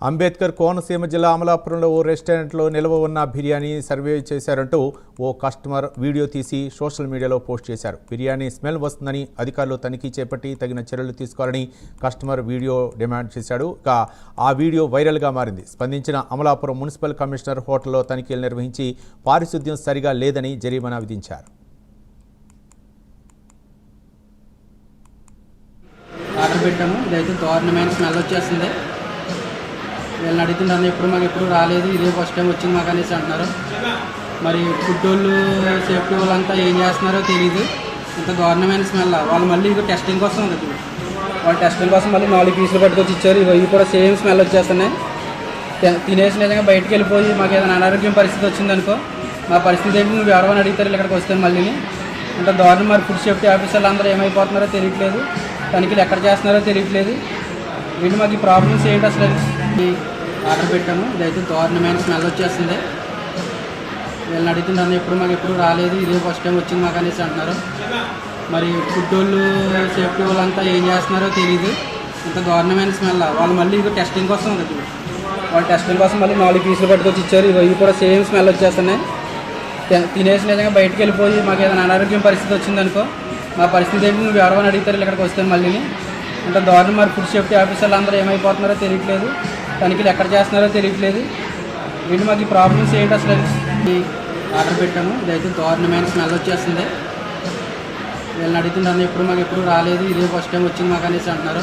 అంబేద్కర్ కోనసీమ జిల్లా అమలాపురంలో ఓ రెస్టారెంట్లో నిల్వ ఉన్న బిర్యానీ సర్వే చేశారంటూ ఓ కస్టమర్ వీడియో తీసి సోషల్ మీడియాలో పోస్ట్ చేశారు. బిర్యానీ స్మెల్ వస్తుందని అధికారులు తనిఖీ చేపట్టి తగిన చర్యలు తీసుకోవాలని కస్టమర్ వీడియో డిమాండ్ చేశాడు. ఇక ఆ వీడియో వైరల్గా మారింది. స్పందించిన అమలాపురం మున్సిపల్ కమిషనర్ హోటల్లో తనిఖీలు నిర్వహించి పారిశుద్ధ్యం సరిగా లేదని జరిమానా విధించారు. ఆర్డర్ పెట్టాము. ఇదైతే గవర్నమెంట్ స్మెల్ వచ్చేస్తుంది. వీళ్ళని అడుగుతున్నాను, మాకు ఎప్పుడు రాలేదు, ఇదే ఫస్ట్ టైం వచ్చింది మాకు అనేసి అంటున్నారు. మరి ఫుడ్ వాళ్ళు సేఫ్టీ వాళ్ళంతా ఏం చేస్తున్నారో తెలియదు. ఇంత గవర్నమెంట్ స్మెల్. వాళ్ళు మళ్ళీ ఇది టెస్టింగ్ కోసం ఉంది. వాళ్ళు టెస్టింగ్ కోసం మళ్ళీ 4 పీసులు పట్టుకొచ్చి ఇచ్చారు. ఇవి కూడా సేమ్ స్మెల్ వచ్చేస్తున్నాయి. తినేసి నిజంగా బయటకు వెళ్ళిపోయి మాకు ఏదైనా అనారోగ్యం పరిస్థితి వచ్చిందనుకో, మా పరిస్థితి ఏంటి, నువ్వు ఎవరైనా అడుగుతారు ఇక్కడికి వస్తే మళ్ళీ ఇంత దారుణం. మరి ఫుడ్ సేఫ్టీ ఆఫీసర్లు అందరూ ఏమైపోతున్నారో తెలియట్లేదు, తనిఖీలు ఎక్కడ చేస్తున్నారో తెలియట్లేదు. వీళ్ళు మాకు ఈ ప్రాబ్లమ్స్ ఏంటి అసలు ఆర్డర్ పెట్టాము. ఇదైతే గవర్నమెంట్ స్మెల్ వచ్చేస్తుంది. వీళ్ళని అడుగుతున్నాను, మాకు ఎప్పుడు రాలేదు, ఇదే ఫస్ట్ టైం వచ్చింది మాకు అనేసి అంటున్నారు. మరి ఫుడ్ వాళ్ళు సేఫ్టీ వాళ్ళంతా ఏం చేస్తున్నారో తెలియదు. ఇంత గవర్నమెంట్ స్మెల్. వాళ్ళు మళ్ళీ ఇది టెస్టింగ్ కోసం ఉంది. వాళ్ళు టెస్టింగ్ కోసం మళ్ళీ 4 పీసులు పట్టుకొచ్చి ఇచ్చారు. ఇవి కూడా సేమ్ స్మెల్ వచ్చేస్తున్నాయి. తినేసి నిజంగా బయటకు వెళ్ళిపోయి మాకు ఏదైనా అనారోగ్యం పరిస్థితి వచ్చిందనుకో, మా పరిస్థితి ఏంటి, నువ్వు ఎవరైనా అడుగుతారు ఇక్కడికి వస్తే మళ్ళీ ఇంత దారుణం. మరి ఫుడ్ సేఫ్టీ ఆఫీసర్లు అందరూ ఏమైపోతున్నారో తెలియట్లేదు, తనిఖీలు ఎక్కడ చేస్తున్నారో తెలియట్లేదు. వీళ్ళు మాకు ఈ ప్రాబ్లమ్స్ ఏంటి అసలు ఆర్డర్ పెట్టాము. ఇదైతే గవర్నమెంట్ స్మెల్ వచ్చేస్తుంది. వీళ్ళని అడుగుతున్నాను, మాకు ఎప్పుడు రాలేదు, ఇదే ఫస్ట్ టైం వచ్చింది మాకు అనేసి అంటున్నారు.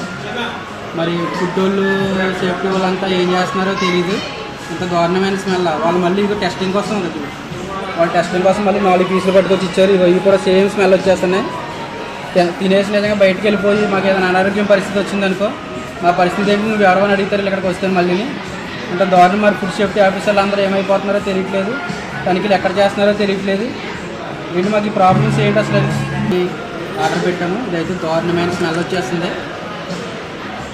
మరి ఫుడ్ వాళ్ళు సేఫ్టీ వాళ్ళంతా ఏం చేస్తున్నారో తెలియదు. ఇంత గవర్నమెంట్ స్మెల్. వాళ్ళు మళ్ళీ ఇది టెస్టింగ్ కోసం ఉంది. వాళ్ళు టెస్టింగ్ కోసం మళ్ళీ 4 పీసులు పట్టుకొచ్చి ఇచ్చారు. ఇవి కూడా సేమ్ స్మెల్ వచ్చేస్తున్నాయి. తినేసి నిజంగా బయటకు వెళ్ళిపోయి మాకు ఏదైనా అనారోగ్యం పరిస్థితి వచ్చిందనుకో, మా పరిస్థితి ఏంటి, నువ్వు ఎవరైనా అడుగుతారు ఇక్కడికి వస్తే మళ్ళీ ఇంత దారుణం. మరి ఫుడ్ సేఫ్టీ ఆఫీసర్లు అందరూ ఏమైపోతున్నారో తెలియట్లేదు, తనిఖీలు ఎక్కడ చేస్తున్నారో తెలియట్లేదు. వీళ్ళు మాకు ఈ ప్రాబ్లమ్స్ ఏంటి అసలు ఆర్డర్ పెట్టాము. ఇదైతే గవర్నమెంట్ స్మెల్ వచ్చేస్తుంది.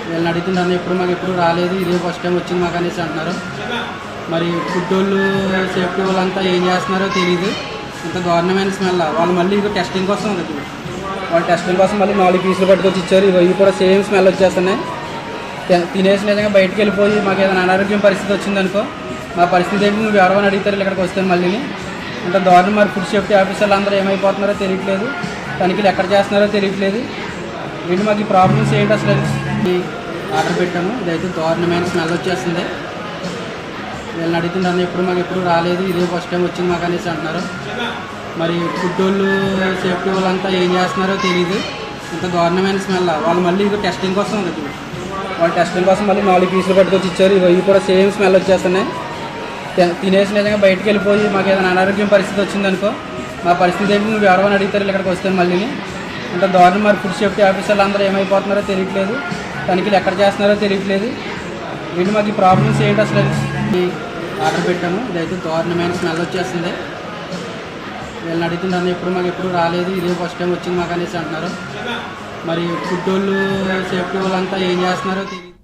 వీళ్ళని అడుగుతున్నాను, మాకు ఎప్పుడు రాలేదు, ఇదే ఫస్ట్ టైం వచ్చింది మాకు అనేసి అంటున్నారు. మరి ఫుడ్ వాళ్ళు సేఫ్టీ వాళ్ళంతా ఏం చేస్తున్నారో తెలియదు. ఇంత గవర్నమెంట్ స్మెల్. వాళ్ళు మళ్ళీ ఇది టెస్టింగ్ కోసం ఉంది. వాళ్ళు టెస్టింగ్ కోసం మళ్ళీ 4 పీసులు పట్టుకొచ్చి ఇచ్చారు. ఇవి కూడా సేమ్ స్మెల్ వచ్చేస్తున్నాయి. తినేసి నిజంగా బయటకు వెళ్ళిపోయి మాకు ఏదైనా అనారోగ్యం పరిస్థితి వచ్చిందనుకో, మా పరిస్థితి ఏంటి, నువ్వు ఎవరైనా అడుగుతారు ఇక్కడికి వస్తే మళ్ళీ ఇంత దారుణం. మరి ఫుడ్ సేఫ్టీ ఆఫీసర్లు అందరూ ఏమైపోతున్నారో తెలియట్లేదు, తనిఖీలు ఎక్కడ చేస్తున్నారో తెలియట్లేదు. వీళ్ళు మాకు ఈ ప్రాబ్లమ్స్ ఏంటి అసలు ఆర్డర్ పెట్టాము. ఇదైతే గవర్నమెంట్ స్మెల్ వచ్చేస్తుంది. వీళ్ళని అడుగుతున్నాను, మాకు ఎప్పుడు రాలేదు, ఇదే ఫస్ట్ టైం వచ్చింది మాకు అనేసి అంటున్నారు. మరి ఫుడ్ వాళ్ళు సేఫ్టీ వాళ్ళంతా ఏం చేస్తున్నారో తెలియదు. ఇంత గవర్నమెంట్ స్మెల్. వాళ్ళు మళ్ళీ ఇది టెస్టింగ్ కోసం ఉంది. వాళ్ళు టెస్టింగ్ కోసం మళ్ళీ 4 పీసులు పట్టుకొచ్చి ఇచ్చారు. ఇవి కూడా సేమ్ స్మెల్ వచ్చేస్తున్నాయి. తినేసి నిజంగా బయటకు వెళ్ళిపోయి మాకు ఏదైనా అనారోగ్యం పరిస్థితి వచ్చిందనుకో, మా పరిస్థితి ఏంటి, నువ్వు ఎవరైనా అడుగుతారు ఇక్కడికి వస్తే మళ్ళీ ఇంత దారుణం. మరి ఫుడ్ సేఫ్టీ ఆఫీసర్లు అందరూ ఏమైపోతున్నారో తెలియట్లేదు, తనిఖీలు ఎక్కడ చేస్తున్నారో తెలియట్లేదు. వీళ్ళు మాకు ఈ ప్రాబ్లమ్స్ ఏంటి అసలు ఆర్డర్ పెట్టాము. ఇదైతే గవర్నమెంట్ స్మెల్ వచ్చేస్తుంది. వీళ్ళని అడుగుతున్నాను, మాకు ఎప్పుడు రాలేదు, ఇదే ఫస్ట్ టైం వచ్చింది మాకు అనేసి అంటున్నారు. మరి ఫుడ్ వాళ్ళు సేఫ్టీ వాళ్ళంతా ఏం చేస్తున్నారో తెలియదు.